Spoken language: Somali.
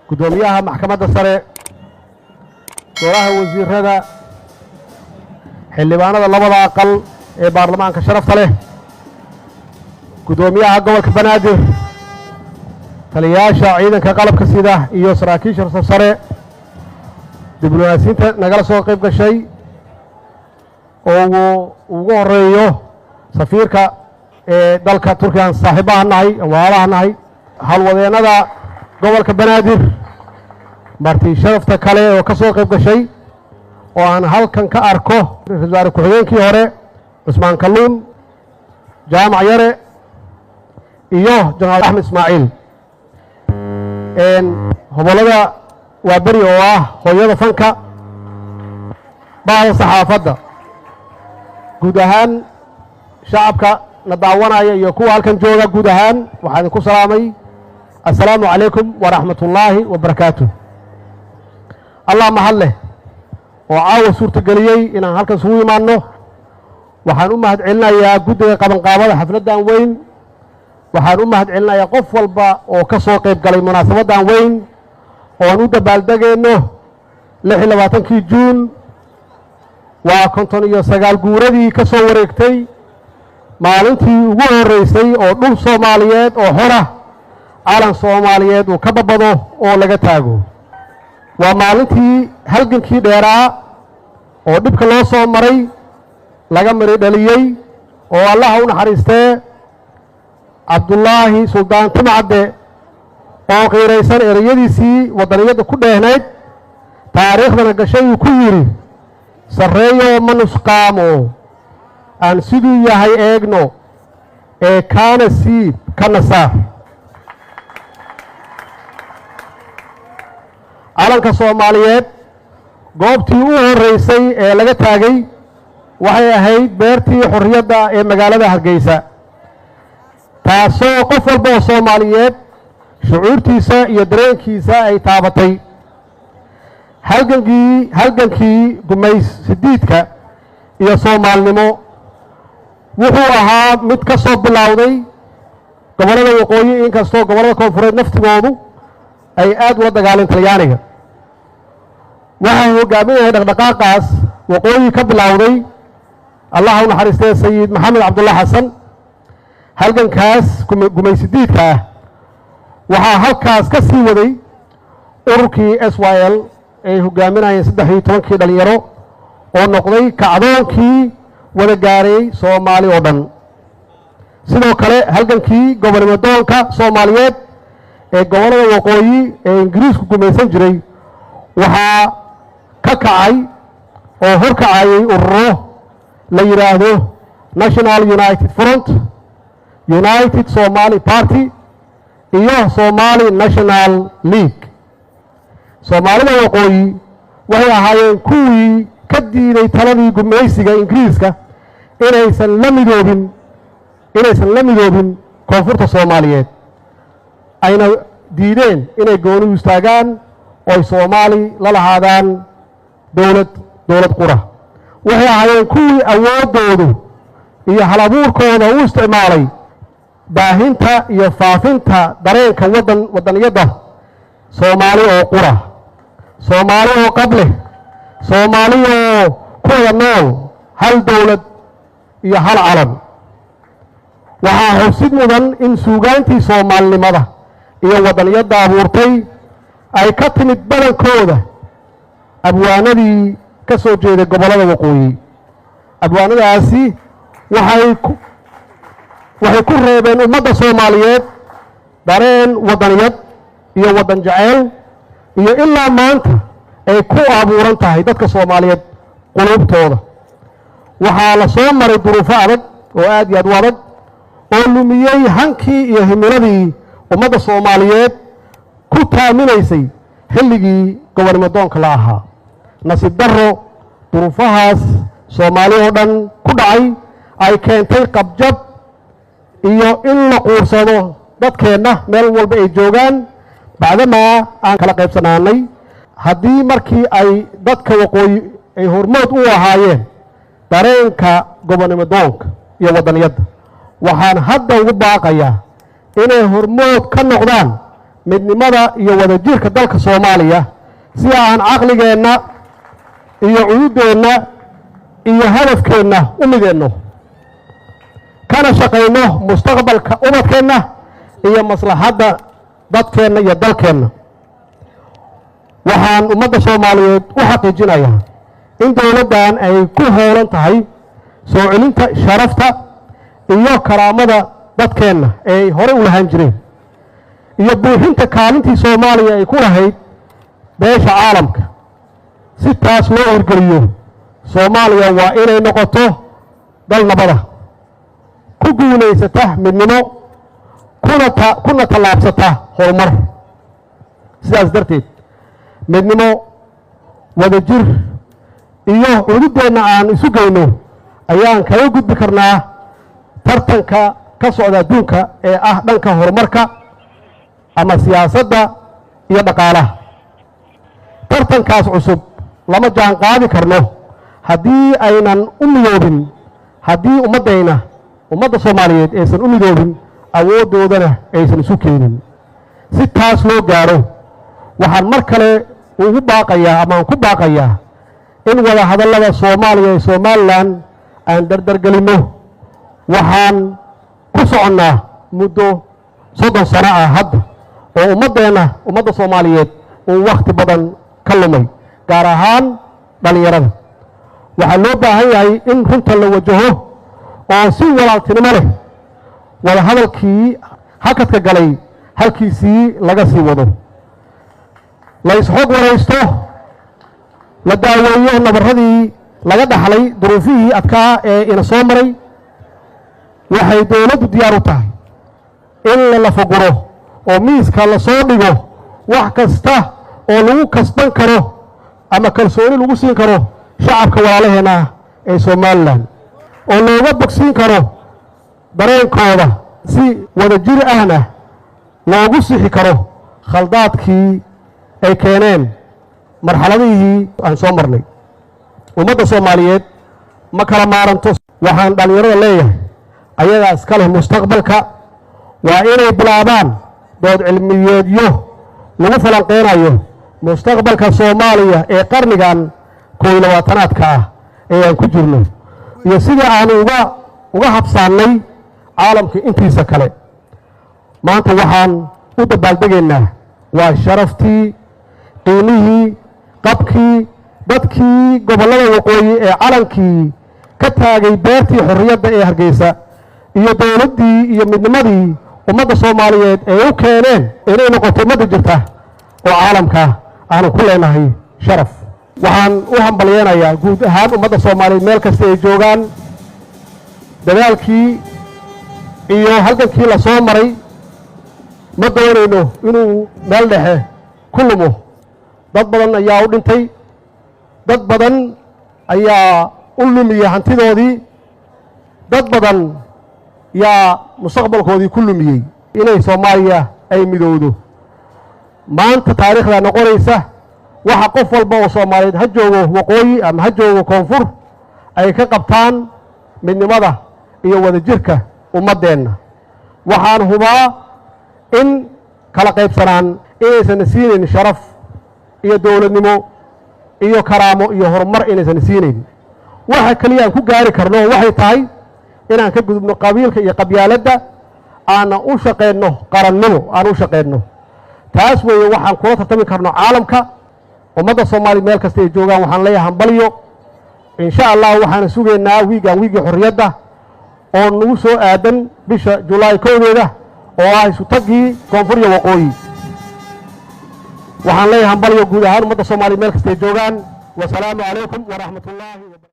gudoomiyaha maxkamadda sare golaha wasiirada xildhibaanada labada aqal ee baarlamaanka sharafta leh gudoomiyaha gobolka banaadir taliyayaasha ciidanka qalabka sida iyo saraakiisha sare diblomaasiyiinta nagala soo qayb gashay oo ugu horeeyo safiirka ee dalka Turkiga saaxiibaha nahay walaalaha nahay halwadeennada gobolka banaadir marti sharafta kale oo ka soo qayb gashay oo aan halkan ka arko ra'iisul wasaare ku-xigeenkii hore Cusmaan Kalluun Jaamac Yare iyo Janaal Axmed Ismaaciil hobolada waa beri oo ah hooyada fanka baahda saxaafadda guud ahaan shacabka na daawanaya iyo kuwa halkan jooga guud ahaan waxaan ku salaamay assalaamu calaykum waraxmatullaahi wabarakaatuh allah mahad leh oo caawa suurtageliyey inaan halkan isugu imaanno waxaan u mahad celinayaa guddiga qabanqaabada xafladdan weyn waxaan u mahad celinayaa qof walba oo ka soo qayb galay munaasabaddan weyn oo aan u dabaaldegayno 26 juun waa 59 guuradii ka soo wareegtay maalintii ugu horeysay oo dhul Soomaaliyeed oo xora calan Soomaaliyeed uu ka babado oo laga taago waa maalintii halgankii dheeraa oo dhibka loo soo maray laga mari dhaliyay oo Allah u naxariistay Abdullaahi Suldaan Timcadde oo qiiraysan erayadiisii wadaniyada ku dheehnayd taariikhdana gashay uu ku yiri sareeyo manusqaamo aan siduu yahay eegno ee kaana siib kana saar calanka Soomaaliyeed goobtii u horeysay ee laga taagay waxay ahayd beertii xorriyadda ee magaalada Hargeysa taasoo qof walba oo Soomaaliyeed shucuurtiisa iyo dareenkiisa ay taabatay halgankii gumays sidiidka iyo Soomaalnimo wuxuu ahaa mid ka soo bilowday gobolada waqooyi inkastoo gobolada koonfureed naftigoodu ay aad ula dagaaleen Talyaaniga waxa hogaaminayay dhaqdhaqaaqaas waqooyi ka bilowday Allah u naxariistay Sayid Maxamed Cabdullaahi Xasan halgankaas gumaysidiidka ah waxaa halkaas ka sii waday ururkii SYL ay hogaaminayeen 13 dhalinyaro oo noqday kacdoonkii wada gaaray Soomaali oo dhan sidoo kale halgankii gobolnimadoonka Soomaaliyeed ee gobolada waqooyi ee Ingiriisku gumaysan jiray waxaa ka kacay oo horkacayay ururo la yiraahdo National United Front United Somali Party iyo Somali National League Soomaalida waqooyi waxay ahaayeen kuwii ka diiday taladii gumaysiga Ingiriiska inaysan la midoobin koonfurta Soomaaliyeed ayna diideen inay gooni u istaagaan oo Soomaali la lahaadaan dawlad qura waxay ahaayeen kuwii awoodoodu iyo halabuurkooda u isticmaalay baahinta iyo faafinta dareenka wadaniyada Soomaali oo qura Soomaali oo qable Soomaali oo ku wada nool hal dawlad iyo hal calan waxaa xusid mudan in suugaantii Soomaalinimada iyo wadaniyada abuurtay ay ka timid badankooda abwaanadii ka soo jeeday gobolada waqooyi abwaanadaasi waxay ku reebeen ummadda Soomaaliyeed dareen wadaniyad iyo wadan jacayl iyo ilaa maanta ay ku abuuran tahay dadka Soomaaliyeed qulubtooda waxaa la soo maray duruufo adag oo aad iyo aad u adag oo lumiyay hankii iyo himiladii ummadda Soomaaliyeed ku taaminaysay xilligii gobolnimadoonka la ahaa nasiib darro duruufahaas Soomaali oo dhan ku dhacay ay keentay qabjab iyo in la quursado dadkeenna meel walba ay joogaan bacdama aan kala qaybsanaanay haddii markii ay dadka waqooyi ay hormood u ahaayeen dareenka gobolnimadoonka iyo wadaniyadda waxaan hadda ugu baaqayaa inay hormood ka noqdaan midnimada iyo wadajirka dalka Soomaaliya si aan caqligeenna iyo cududeenna iyo hadafkeenna u mideenno kana shaqayno mustaqbalka ubadkeenna iyo maslaxadda dadkeenna iyo dalkeenna. waxaan ummadda Soomaaliyeed u xaqiijinayaa in dowladdan ay ku howlan tahay soo celinta sharafta iyo karaamada dadkeenna ee hore u lahaan jireen iyo buuxinta kaalintii Soomaaliya ay ku lahayd beesha caalamka. si taas loo hirgeliyo Soomaaliya waa inay noqoto dal nabada ku guulaysata midnimo kuna tallaabsata horumar. sidaas darteed midnimo wadajir iyo cududeenna aan isu geyno ayaan kaga gudbi karnaa tartanka ka socda adduunka ee ah dhanka horumarka ama siyaasadda iyo dhaqaalaha. tartankaas cusub lama jaan qaadi karno haddii aynan u midoobin, haddii ummadda Soomaaliyeed aysan u midoobin awooddoodana aysan isu keenin. si taas loo gaaro waxaan mar kale ugu baaqayaa ama aan ku baaqayaa in wada hadallada Soomaaliya iyo Somaliland aan dardargelinno. waxaan ku soconnaa muddo 30 sano ah hadda oo ummadda Soomaaliyeed uu waqti badan ka lumay, gaar ahaan dhalinyarada. waxaa loo baahan yahay in runta la wajaho oo si walaaltinimo leh wada hadalkii hakadka galay halkiisii laga sii wado, la isxog waraysto, la daaweeyo nabaradii laga dhaxlay duruufihii adkaa ee ina soo maray. waxay dowladdu diyaar u tahay in la faguro oo miiska la soo dhigo wax kasta oo lagu kasban karo ama kalsooni lagu siin karo shacabka walaalaheena ee Somaliland, oo looga bogsiin karo dareenkooda si wadajir ahna loogu sixi karo khaldaadkii ay keeneen marxaladihii aan soo marnay. ummadda Soomaaliyeed ma kala maaranto. waxaan dhalinyarada leeyahay ayagaa iska leh mustaqbalka. waa inay bilaabaan dood cilmiyeedyo lagu falanqeynayo mustaqbalka Soomaaliya ee qarnigan 21aadka ah ee aan ku jirno iyo sidii aan uga habsaannay caalamka intiisa kale. maanta waxaan u dabaaldegaynaa waa sharaftii, qiimihii, qabkii dadkii gobollada waqooyi ee calankii ka taagay beertii xorriyadda ee Hargeysa iyo dowladdii iyo midnimadii ummadda Soomaaliyeed ee u keeneen inay noqoto ummadda jirta oo caalamka aanu ku leenahay sharaf. waxaan u hambalyeenayaa guud ahaan ummadda Soomaaliyeed meel kasta ay joogaan dadaalkii iyo halgankii la soo maray. ma doonayno inuu meel dhexe ku lumo. dad badan ayaa u dhintay, dad badan ayaa u lumiyey hantidoodii, dad badan yaa mustaqbalkoodii ku lumiyey inay Soomaaliya ay midowdo. maanta taariikhda noqonaysa waxa qof walba oo Soomaaliyeed ha joogo waqooyi ama ha joogo koonfur ay ka qabtaan midnimada iyo wadajirka ummadeenna. waxaan hubaa in kala qaybsanaan inaysan siinayn sharaf iyo dowladnimo iyo karaamo iyo horumar inaysan siinayn. waxa kaliya aan ku gaari karno waxay tahay inaan ka gudubno qabiilka iyo qabyaaladda, aana u shaqeyno qarannimo, aan u shaqeyno. taas weeye waxaan kula tartami karno caalamka. ummadda Soomaaliya meel kasta ay joogaan waxaan leeyahay hambalyo. insha Allah waxaan sugaynaa wiigii xorriyadda oo nagu soo aadan bisha July 1 oo ah isu tagii koonfur iyo waqooyi. waxaan leeyahay hambalyo guud ahaan ummadda Soomaaliya meel kasta ay joogaan. wasalaamu calaykum waraxmatullaahi